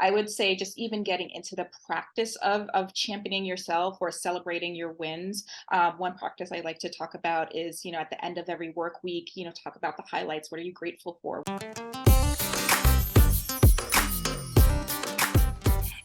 I would say just even getting into the practice of championing yourself or celebrating your wins. One practice I like to talk about is, at the end of every work week, talk about the highlights. What are you grateful for?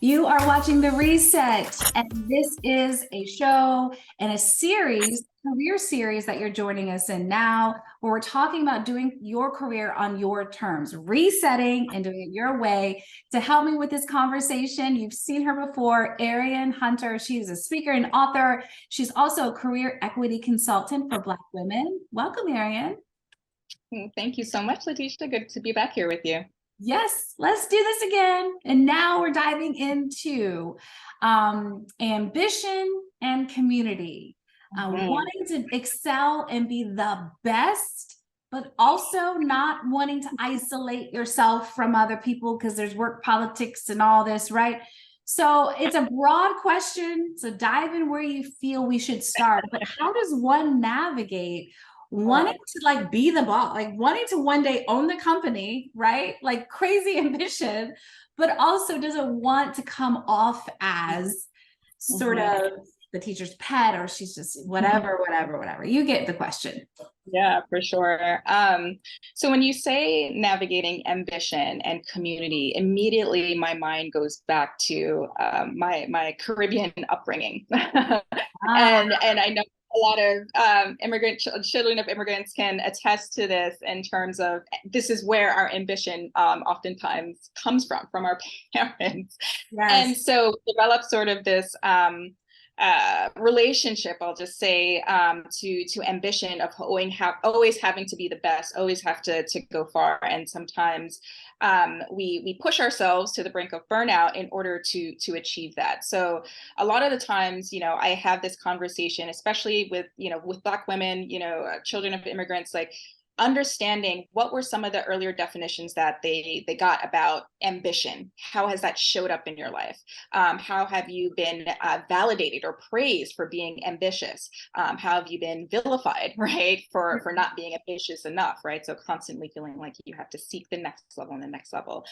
You are watching The Reset, and this is a show and a series, career series that you're joining us in now, where we're talking about doing your career on your terms, resetting and doing it your way. To help me with this conversation, you've seen her before, Arian Hunter. She's a speaker and author. She's also a career equity consultant for Black women. Welcome, Arian. Thank you so much, Letitia. Good to be back here with you. Yes, let's do this again. And now we're diving into ambition and community, wanting to excel and be the best, but also not wanting to isolate yourself from other people because there's work politics and all this, right? So it's a broad question. So dive in where you feel we should start. But how does one navigate wanting to be the boss, wanting to one day own the company, right? Like crazy ambition, but also doesn't want to come off as sort of the teacher's pet, or she's just whatever. You get the question. Yeah, for sure. So when you say navigating ambition and community, immediately my mind goes back to my Caribbean upbringing. And I know a lot of children of immigrants can attest to this in terms of this is where our ambition oftentimes comes from our parents. Yes. And so develop sort of this relationship, I'll just say, to ambition of always having to be the best, always have to go far. And sometimes we push ourselves to the brink of burnout in order to achieve that. So a lot of the times, I have this conversation, especially with Black women, children of immigrants, like understanding what were some of the earlier definitions that they got about ambition. How has that showed up in your life? How have you been validated or praised for being ambitious? How have you been vilified, right, for not being ambitious enough, right? So constantly feeling like you have to seek the next level and the next level.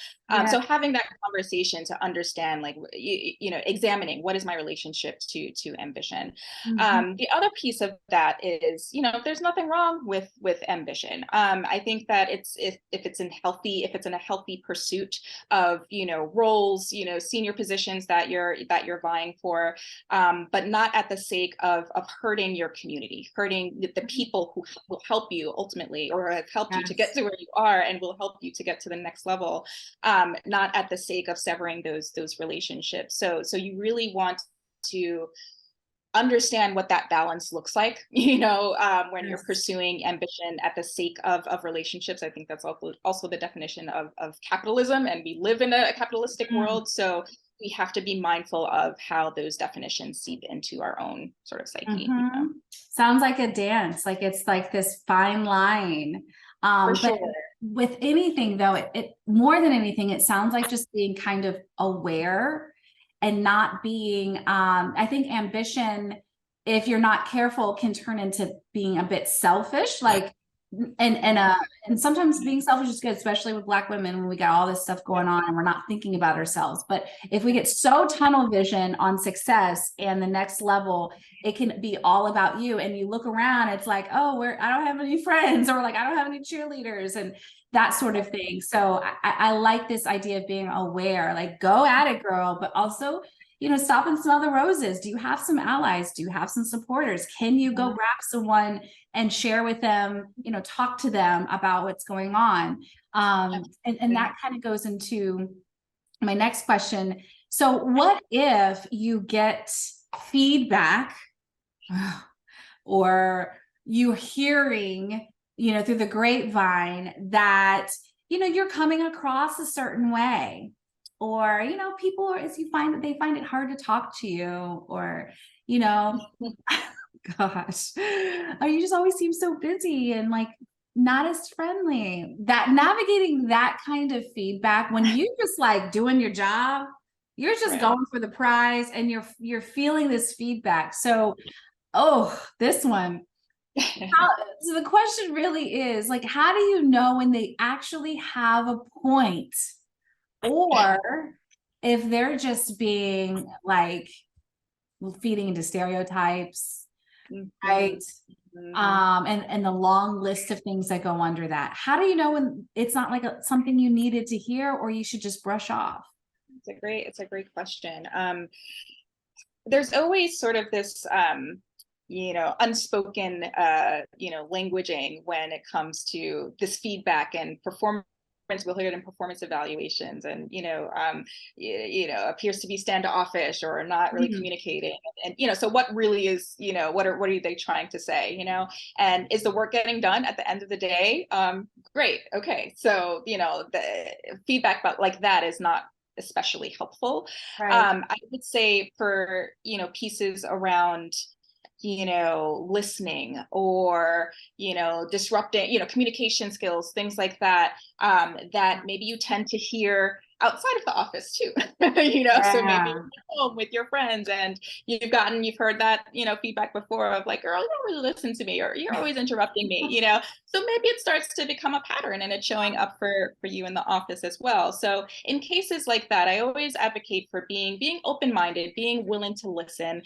So having that conversation to understand, like, examining what is my relationship to ambition. The other piece of that is, there's nothing wrong with ambition. I think that if it's in a healthy pursuit of roles, senior positions that you're vying for, but not at the sake of hurting your community, hurting the people who will help you ultimately, or have helped you to get to where you are and will help you to get to the next level, not at the sake of severing those relationships. So you really want to understand what that balance looks like, when you're pursuing ambition at the sake of relationships. I think that's also the definition of capitalism, and we live in a capitalistic world. So we have to be mindful of how those definitions seep into our own sort of psyche. Sounds like a dance, like it's like this fine line. For sure. But with anything though, it more than anything, it sounds like just being kind of aware and not being, I think ambition, if you're not careful, can turn into being a bit selfish, and sometimes being selfish is good, especially with Black women when we got all this stuff going on and we're not thinking about ourselves. But if we get so tunnel vision on success and the next level, it can be all about you. And you look around, it's like, oh, I don't have any friends, or like, I don't have any cheerleaders, and that sort of thing. So I like this idea of being aware, like go at it, girl, but also, stop and smell the roses. Do you have some allies? Do you have some supporters? Can you go grab someone and share with them, talk to them about what's going on? And that kind of goes into my next question. So what if you get feedback or you're hearing, through the grapevine that, you're coming across a certain way, or, people, as you find that they find it hard to talk to you, or, gosh, or you just always seem so busy and like not as friendly. That navigating that kind of feedback when you just like doing your job, you're just going for the prize, and you're feeling this feedback. So, this one. So the question really is, like, how do you know when they actually have a point, or if they're just being like feeding into stereotypes, right? And the long list of things that go under that. How do you know when it's not like something you needed to hear, or you should just brush off? It's a great question. There's always sort of this unspoken languaging when it comes to this feedback and performance related and performance evaluations, and appears to be standoffish or not really communicating, and so what really is, what are they trying to say, and is the work getting done at the end of the day? Great, okay, so the feedback about like that is not especially helpful. Right. I would say for pieces around listening, or disrupting communication skills, things like that, that maybe you tend to hear outside of the office too. So maybe you're at home with your friends and you've heard that feedback before of like, girl, you don't really listen to me, or you're always interrupting me. So maybe it starts to become a pattern, and it's showing up for you in the office as well. So in cases like that, I always advocate for being open-minded, being willing to listen.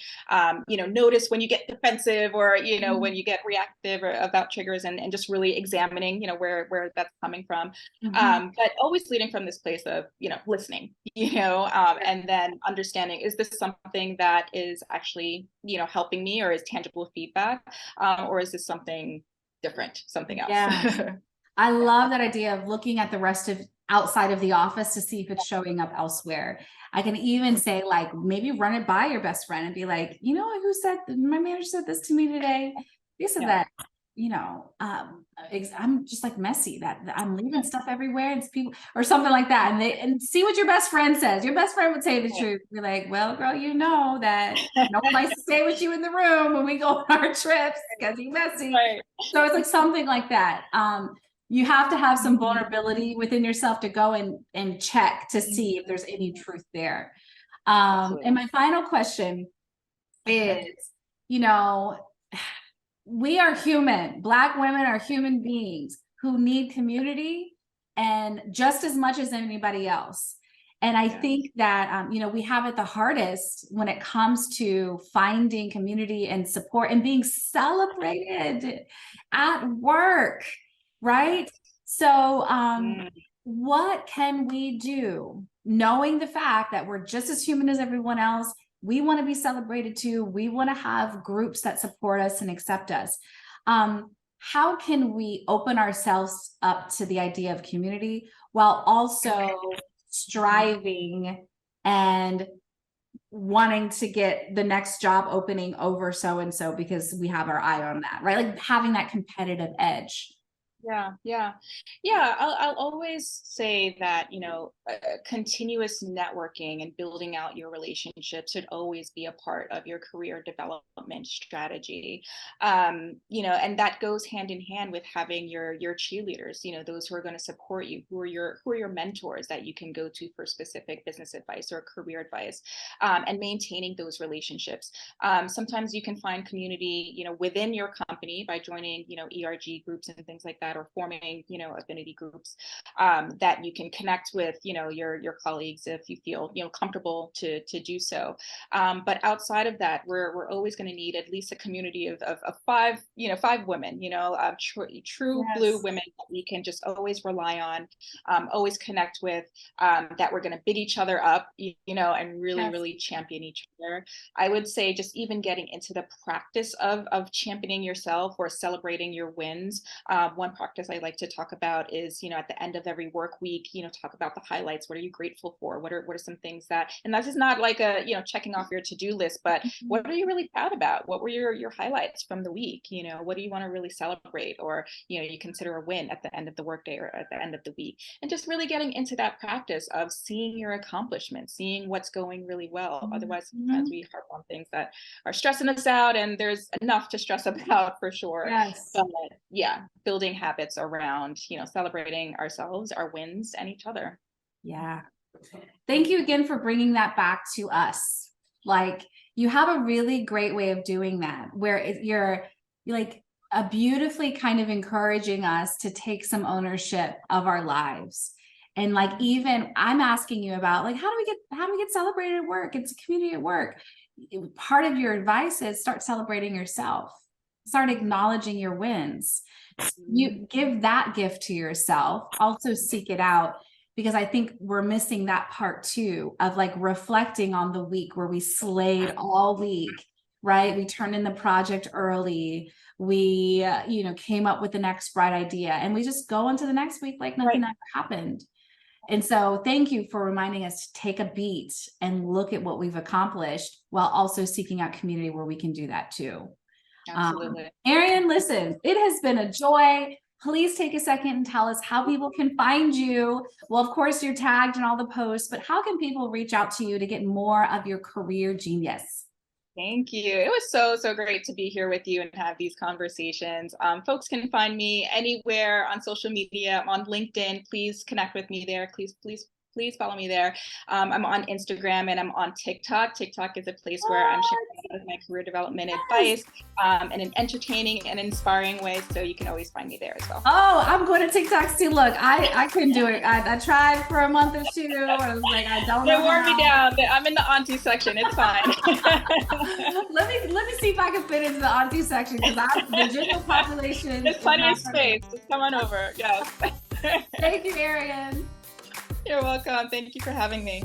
Notice when you get defensive, or when you get reactive or about triggers, and just really examining where that's coming from. But always leading from this place of listening, and then understanding, is this something that is actually helping me, or is tangible feedback, or is this something different, something else? Yeah. I love that idea of looking at the rest of outside of the office to see if it's showing up elsewhere. I can even say, like, maybe run it by your best friend and be like, who said, my manager said this to me today. They said that, I'm just like messy, that I'm leaving stuff everywhere, and it's people or something like that. And see what your best friend says. Your best friend would say the truth. You're like, well, girl, that no one likes to stay with you in the room when we go on our trips because you're messy. Right. So it's like something like that. You have to have some vulnerability within yourself to go and check to see if there's any truth there. And my final question is, we are human. Black women are human beings who need community, and just as much as anybody else. And I think that, we have it the hardest when it comes to finding community and support and being celebrated at work, right? So what can we do, knowing the fact that we're just as human as everyone else? We want to be celebrated too. We want to have groups that support us and accept us. How can we open ourselves up to the idea of community while also striving and wanting to get the next job opening over so-and-so because we have our eye on that, right? Like having that competitive edge. Yeah. I'll always say that, continuous networking and building out your relationships should always be a part of your career development strategy. And that goes hand in hand with having your cheerleaders, those who are going to support you, who are your mentors that you can go to for specific business advice or career advice, and maintaining those relationships. Sometimes you can find community, within your company by joining, ERG groups and things like that, or forming, affinity groups, that you can connect with, your colleagues if you feel, comfortable to do so. But outside of that, we're always going to need at least a community of 5 women, true blue women that we can just always rely on, always connect with, that we're going to big each other up, and really champion each other. I would say just even getting into the practice of championing yourself or celebrating your wins. One practice I like to talk about is, at the end of every work week, talk about the highlights. What are you grateful for? What are some things that, and this is not like a, checking off your to-do list, but what are you really proud about? What were your highlights from the week? What do you want to really celebrate? Or, you consider a win at the end of the workday or at the end of the week, and just really getting into that practice of seeing your accomplishments, seeing what's going really well. Otherwise, sometimes we harp on things that are stressing us out, and there's enough to stress about for sure. But building habits around, celebrating ourselves, our wins, and each other. Yeah. Thank you again for bringing that back to us. Like, you have a really great way of doing that, where you're like beautifully kind of encouraging us to take some ownership of our lives And like, even I'm asking you about like, how do we get celebrated at work? It's a community at work. Part of your advice is start celebrating yourself, start acknowledging your wins. You give that gift to yourself, also seek it out, because I think we're missing that part too, of like reflecting on the week where we slayed all week, right? We turned in the project early. We, came up with the next bright idea, and we just go into the next week like nothing ever happened. And so thank you for reminding us to take a beat and look at what we've accomplished while also seeking out community where we can do that too. Absolutely. Arian, listen, it has been a joy. Please take a second and tell us how people can find you. Well, of course, you're tagged in all the posts, but how can people reach out to you to get more of your career genius? Thank you. It was so great to be here with you and have these conversations. Folks can find me anywhere on social media. I'm on LinkedIn. Please connect with me there. Please follow me there. I'm on Instagram and I'm on TikTok. TikTok is a place where I'm sharing my career development advice in an entertaining and inspiring way. So you can always find me there as well. Oh, I'm going to TikTok too. Look, I couldn't do it. I tried for a month or two. I was like, I don't know. They wore me down. I'm in the auntie section. It's fine. let me see if I can fit into the auntie section, because the general population. There's plenty of space. Just come on over. Yes. Thank you, Arian. You're welcome. Thank you for having me.